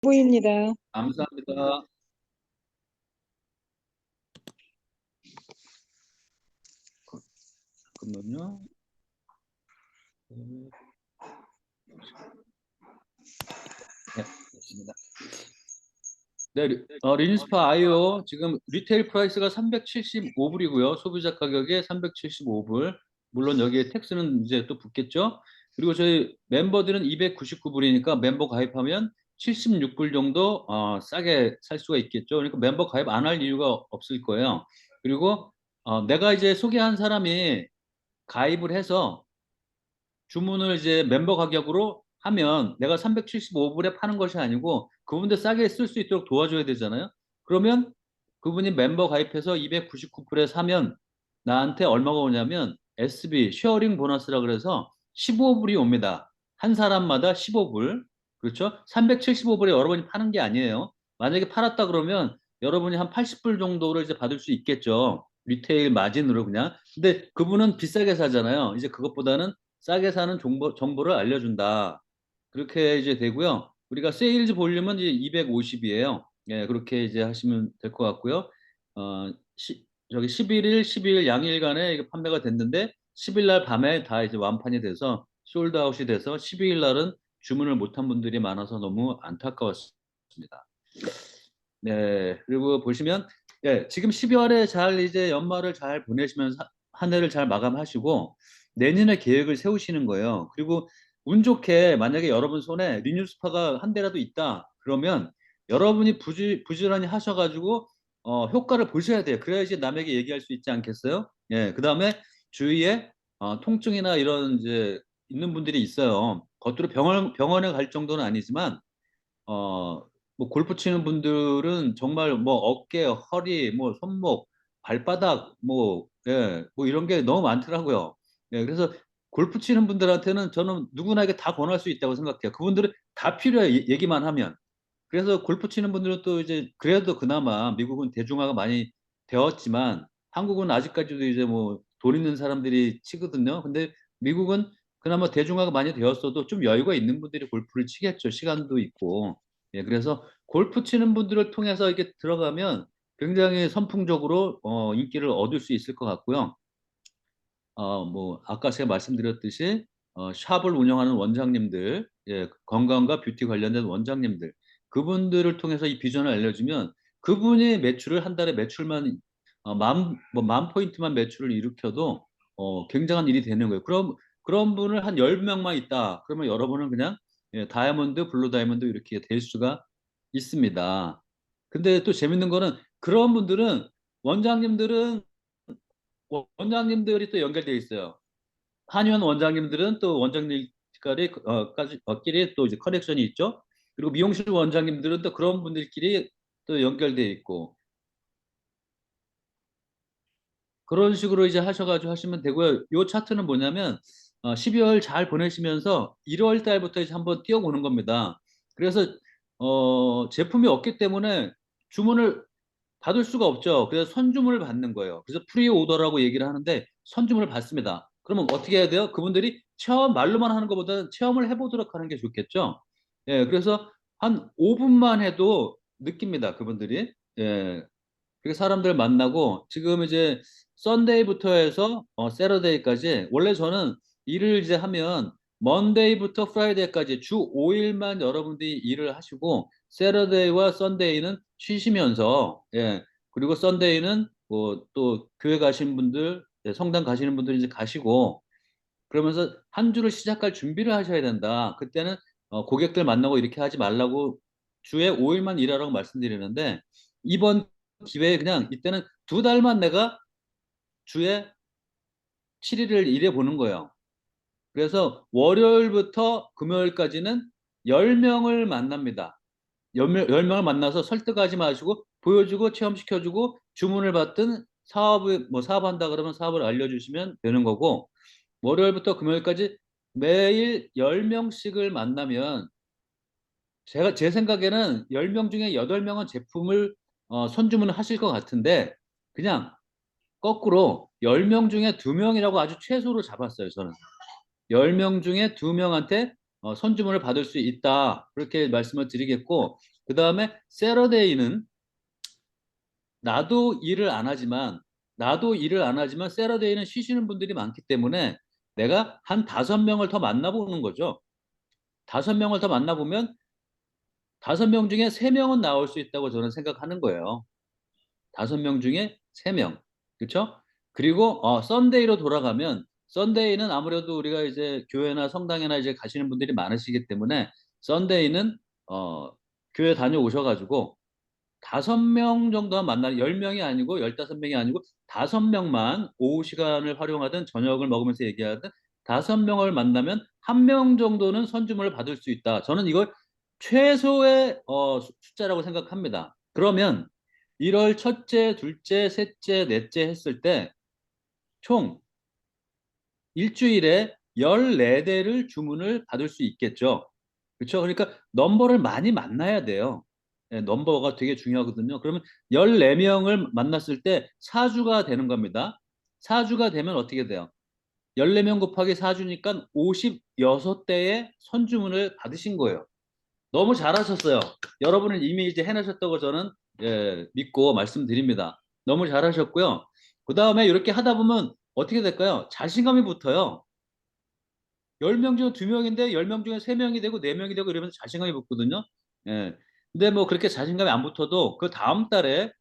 보입니다. 감사합니다. 잠깐만요. 네, 됐습니다. 네, 리니스파 아이오 지금 리테일 프라이스가 375불이고요. 소비자 가격에 375불. 물론 여기에 텍스는 이제 또 붙겠죠. 그리고 저희 멤버들은 299불이니까 멤버 가입하면 76불 정도 싸게 살 수가 있겠죠. 그러니까 멤버 가입 안 할 이유가 없을 거예요. 그리고 내가 이제 소개한 사람이 가입을 해서 주문을 이제 멤버 가격으로 하면 내가 375불에 파는 것이 아니고 그분들 싸게 쓸 수 있도록 도와줘야 되잖아요. 그러면 그분이 멤버 가입해서 299불에 사면 나한테 얼마가 오냐면 SB 쉐어링 보너스라 그래서 15불이 옵니다. 한 사람마다 15불. 그렇죠? 375불에 여러분이 파는 게 아니에요. 만약에 팔았다 그러면 여러분이 한 80불 정도를 이제 받을 수 있겠죠. 리테일 마진으로 그냥. 근데 그분은 비싸게 사잖아요. 이제 그것보다는 싸게 사는 정보를 알려준다. 그렇게 이제 되고요. 우리가 세일즈 볼륨은 이제 250이에요. 예, 그렇게 이제 하시면 될 것 같고요. 저기 11일, 12일 양일간에 이게 판매가 됐는데 10일 날 밤에 다 이제 완판이 돼서 솔드아웃이 돼서 12일 날은 주문을 못한 분들이 많아서 너무 안타까웠습니다. 네, 그리고 보시면 예, 지금 12월에 잘 이제 연말을 잘 보내시면서 한 해를 잘 마감하시고 내년에 계획을 세우시는 거예요. 그리고 운 좋게 만약에 여러분 손에 리뉴스파가 한 대라도 있다. 그러면 여러분이 부지런히 하셔가지고 효과를 보셔야 돼요. 그래야지 남에게 얘기할 수 있지 않겠어요? 예, 그다음에 주위에 통증이나 이런 이제 있는 분들이 있어요. 겉으로 병원에 갈 정도는 아니지만 뭐 골프 치는 분들은 정말 뭐 어깨, 허리, 뭐 손목, 발바닥, 뭐, 예, 뭐 이런 게 너무 많더라고요. 예, 그래서 골프 치는 분들한테는 저는 누구나에게 다 권할 수 있다고 생각해요. 그분들은 다 필요해요. 얘기만 하면. 그래서 골프 치는 분들은 또 이제 그래도 그나마 미국은 대중화가 많이 되었지만 한국은 아직까지도 이제 뭐 돈 있는 사람들이 치거든요. 근데 미국은 그나마 대중화가 많이 되었어도 좀 여유가 있는 분들이 골프를 치겠죠. 시간도 있고. 예, 그래서 골프 치는 분들을 통해서 이렇게 들어가면 굉장히 선풍적으로 인기를 얻을 수 있을 것 같고요. 뭐 아까 제가 말씀드렸듯이 샵을 운영하는 원장님들, 예, 건강과 뷰티 관련된 원장님들, 그분들을 통해서 이 비전을 알려주면 그분이 매출을 한 달에 매출만 만 포인트만 매출을 일으켜도 굉장한 일이 되는 거예요. 그럼 그런 분을 한 10명만 있다. 그러면 여러분은 그냥 예, 다이아몬드, 블루 다이아몬드 이렇게 될 수가 있습니다. 근데 또 재밌는 거는 그런 분들은 원장님들은 원장님들이 또 연결되어 있어요. 한의원 원장님들은 또 원장님끼리 끼리 또 이제 커넥션이 있죠. 그리고 미용실 원장님들은 또 그런 분들끼리 또 연결되어 있고 그런 식으로 이제 하셔가지고 하시면 되고요. 요 차트는 뭐냐면 12월 잘 보내시면서 1월 달부터 이제 한번 뛰어보는 겁니다. 그래서 제품이 없기 때문에 주문을 받을 수가 없죠. 그래서 선주문을 받는 거예요. 그래서 프리오더라고 얘기를 하는데 선주문을 받습니다. 그러면 어떻게 해야 돼요? 그분들이 체험 말로만 하는 것보다는 체험을 해보도록 하는 게 좋겠죠. 예, 그래서 한 5분만 해도 느낍니다. 그분들이. 예, 그렇게 사람들 만나고 지금 이제 썬데이부터 해서 세러데이까지 원래 저는 일을 이제 하면 먼데이부터 프라이데이까지 주 5일만 여러분들이 일을 하시고 세러데이와 썬데이는 쉬시면서 예 그리고 썬데이는 뭐 또 교회 가시는 분들 예, 성당 가시는 분들 이제 가시고 그러면서 한 주를 시작할 준비를 하셔야 된다. 그때는 고객들 만나고 이렇게 하지 말라고 주에 5일만 일하라고 말씀드리는데 이번 기회에 그냥 이때는 2달만 내가 주에 7일을 일해 보는 거예요. 그래서 월요일부터 금요일까지는 10명을 만납니다. 10명을 만나서 설득하지 마시고 보여주고 체험시켜주고 주문을 받든 사업한다 그러면 사업을 알려주시면 되는 거고 월요일부터 금요일까지 매일 10명씩을 만나면 제 생각에는 10명 중에 8명은 제품을 선주문을 하실 것 같은데 그냥 거꾸로 10명 중에 2명이라고 아주 최소로 잡았어요, 저는. 10명 중에 2명한테 선주문을 받을 수 있다. 그렇게 말씀을 드리겠고, 그 다음에 세러데이는 나도 일을 안 하지만 세러데이는 쉬시는 분들이 많기 때문에 내가 한 5명을 더 만나보는 거죠. 5명을 더 만나보면 5명 중에 3명은 나올 수 있다고 저는 생각하는 거예요. 5명 중에 3명. 그렇죠? 그리고 썬데이로 돌아가면 썬데이는 아무래도 우리가 이제 교회나 성당이나 이제 가시는 분들이 많으시기 때문에 썬데이는 교회 다녀오셔가지고 5명 정도만 만나, 10명이 아니고 15명이 아니고 5명만 오후 시간을 활용하든 저녁을 먹으면서 얘기하든 5명을 만나면 1명 정도는 선주문을 받을 수 있다. 저는 이걸 최소의 숫자라고 생각합니다. 그러면 1월 첫째, 둘째, 셋째, 넷째 했을 때 총 일주일에 14대를 주문을 받을 수 있겠죠. 그렇죠? 그러니까 넘버를 많이 만나야 돼요. 예, 넘버가 되게 중요하거든요. 그러면 14명을 만났을 때 4주가 되는 겁니다. 4주가 되면 어떻게 돼요? 14명 곱하기 4주니까 56대의 선주문을 받으신 거예요. 너무 잘하셨어요. 여러분은 이미 이제 해내셨다고 저는 믿고 말씀드립니다. 너무 잘하셨고요. 그 다음에 이렇게 하다 보면 어떻게 될까요? 자신감이 붙어요. 10명 중에 2명인데 10명 중에 3명이 되고 4명이 되고 이러면서 자신감이 붙거든요. 예. 근데 뭐 그렇게 자신감이 안 붙어도 그 다음 달에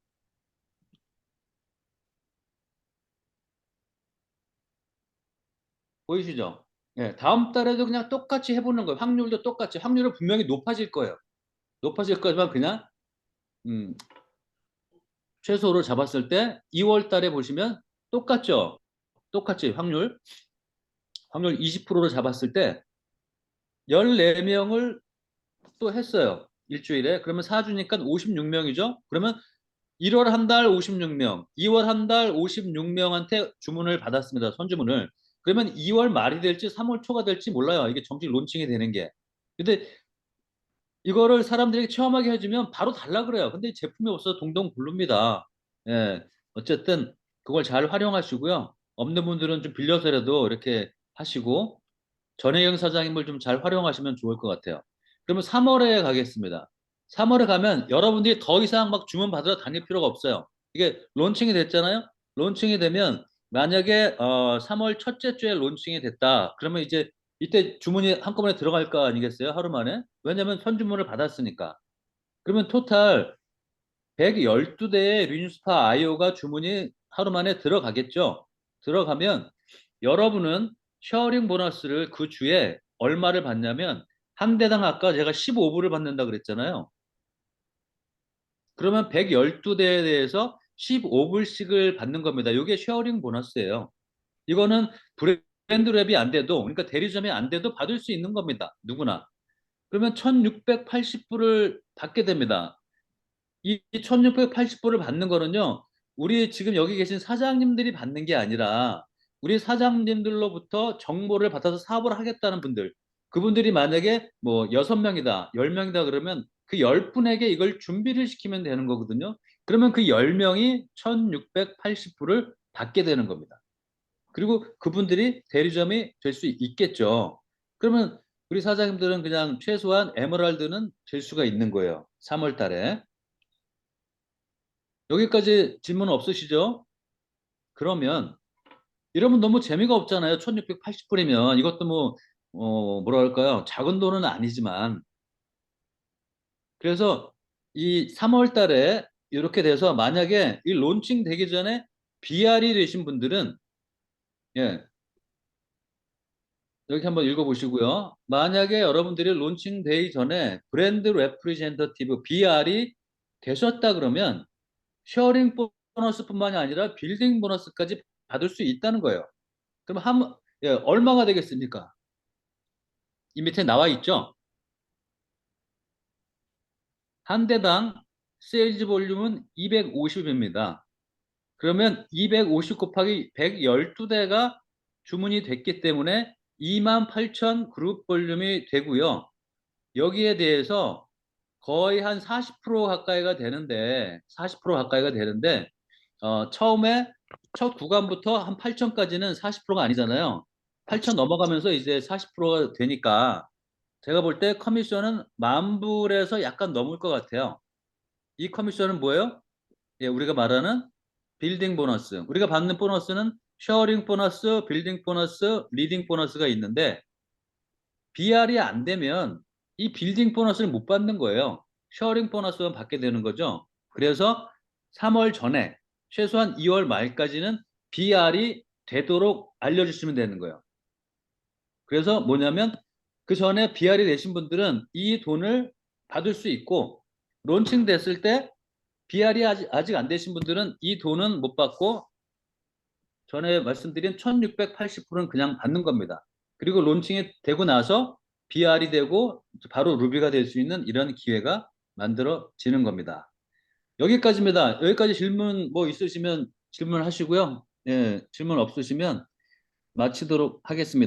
보이시죠? 예, 다음 달에도 그냥 똑같이 해보는 거예요. 확률도 똑같이. 확률은 분명히 높아질 거예요. 높아질 거지만 그냥 음, 최소로 잡았을 때 2월 달에 보시면 똑같죠? 똑같이 확률 20%로 잡았을 때 14명을 또 했어요. 일주일에. 그러면 4주니까 56명이죠? 그러면 1월 한 달 56명, 2월 한 달 56명한테 주문을 받았습니다. 선주문을. 그러면 2월 말이 될지 3월 초가 될지 몰라요. 이게 정식 론칭이 되는 게. 근데 이거를 사람들에게 체험하게 해주면 바로 달라 그래요. 근데 제품이 없어서 동동 굴릅니다. 예. 어쨌든 그걸 잘 활용하시고요. 없는 분들은 좀 빌려서라도 이렇게 하시고 전혜영 사장님을 좀 잘 활용하시면 좋을 것 같아요. 그러면 3월에 가겠습니다. 3월에 가면 여러분들이 더 이상 막 주문 받으러 다닐 필요가 없어요. 이게 론칭이 됐잖아요. 론칭이 되면 만약에 3월 첫째 주에 론칭이 됐다. 그러면 이제 이때 주문이 한꺼번에 들어갈 거 아니겠어요? 하루 만에. 왜냐면 선주문을 받았으니까. 그러면 토탈 112대의 리뉴스파 아이오가 주문이 하루 만에 들어가겠죠. 들어가면 여러분은 쉐어링 보너스를 그 주에 얼마를 받냐면 한 대당 아까 제가 15불을 받는다 그랬잖아요. 그러면 112대에 대해서 15불씩을 받는 겁니다. 이게 쉐어링 보너스예요. 이거는 브랜드 랩이 안 돼도, 그러니까 대리점이 안 돼도 받을 수 있는 겁니다. 누구나. 그러면 1680불을 받게 됩니다. 이 1680불을 받는 거는요, 우리 지금 여기 계신 사장님들이 받는 게 아니라, 우리 사장님들로부터 정보를 받아서 사업을 하겠다는 분들, 그분들이 만약에 뭐 6명이다, 10명이다 그러면 그 10분에게 이걸 준비를 시키면 되는 거거든요. 그러면 그 10명이 1680불을 받게 되는 겁니다. 그리고 그분들이 대리점이 될 수 있겠죠. 그러면 우리 사장님들은 그냥 최소한 에메랄드는 될 수가 있는 거예요. 3월 달에. 여기까지 질문 없으시죠? 그러면 이러면 너무 재미가 없잖아요. 1680불이면 이것도 뭐 뭐랄까요? 작은 돈은 아니지만 그래서 이 3월 달에 이렇게 돼서 만약에 이 론칭 되기 전에 BR이 되신 분들은 예, 여기 한번 읽어보시고요. 만약에 여러분들이 론칭 되기 전에 브랜드 레프리젠터티브 BR이 되셨다 그러면 쉐어링 보너스뿐만이 아니라 빌딩 보너스까지 받을 수 있다는 거예요. 그럼 얼마가 되겠습니까? 이 밑에 나와 있죠? 한 대당 세일즈 볼륨은 250입니다. 그러면 250 곱하기 112대가 주문이 됐기 때문에 28,000 그룹 볼륨이 되고요. 여기에 대해서 거의 한 40% 가까이가 되는데, 40% 가까이가 되는데, 처음에 첫 구간부터 한 8천까지는 40%가 아니잖아요. 8천 넘어가면서 이제 40%가 되니까 제가 볼 때 커미션은 10,000불에서 약간 넘을 것 같아요. 이 커미션은 뭐예요? 예, 우리가 말하는 빌딩 보너스. 우리가 받는 보너스는 쉐어링 보너스, 빌딩 보너스, 리딩 보너스가 있는데 BR이 안 되면 이 빌딩 보너스를 못 받는 거예요. 쉐어링 보너스만 받게 되는 거죠. 그래서 3월 전에 최소한 2월 말까지는 BR이 되도록 알려주시면 되는 거예요. 그래서 뭐냐면 그 전에 BR이 내신 분들은 이 돈을 받을 수 있고 론칭 됐을 때 BR이 아직 안 되신 분들은 이 돈은 못 받고 전에 말씀드린 1680%는 그냥 받는 겁니다. 그리고 론칭이 되고 나서 BR이 되고 바로 루비가 될 수 있는 이런 기회가 만들어지는 겁니다. 여기까지입니다. 여기까지 질문 뭐 있으시면 질문하시고요. 예, 질문 없으시면 마치도록 하겠습니다.